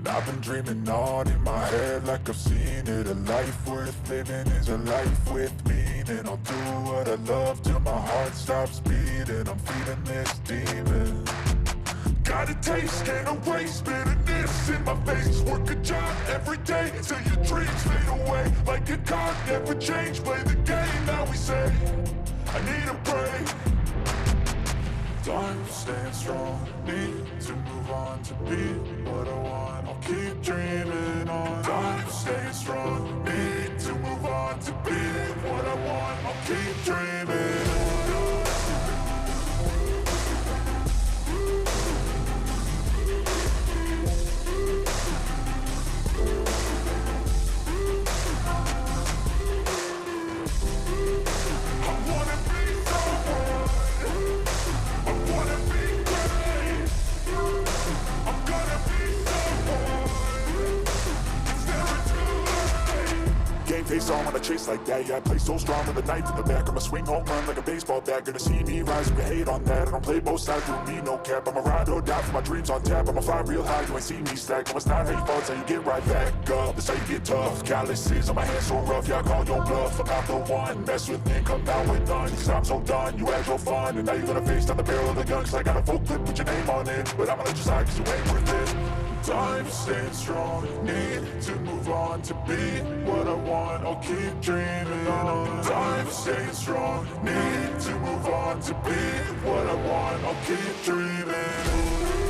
I've been dreaming on in my head like I've seen it. A life worth living is a life with meaning. I'll do what I love till my heart stops beating. I'm feeding this demon. Got a taste, can't erase bitterness in my face. Work a job every day till your dreams fade away. Like a card, never change, play the game now we say I need a break. Time staying strong, need to move on to be what I want. I'll keep dreaming on. Time staying strong, need to move on to be what I want. I'll keep dreaming on. Face on when I chase like that. Yeah, I play so strong with a knife in the back. I'ma swing home run like a baseball bat. Gonna see me rise, we hate on that. I don't play both sides, doing me no cap. I'ma ride or die for my dreams on tap. I'ma fly real high, you ain't see me stack. No, it's not how you fall, it's how you get right back up. That's how you get tough. Calluses on my hands so rough, yeah, I call your bluff. I'm not the one, mess with me, come down with none. Cause I'm so done, you had your fun. And now you're gonna face down the barrel of the gun. Cause I got a full clip with your name on it. But I'ma let you slide cause you ain't worth it. Time staying strong, need to move on to be what I want. I'll keep dreaming on. Time staying strong, need to move on to be what I want. I'll keep dreaming.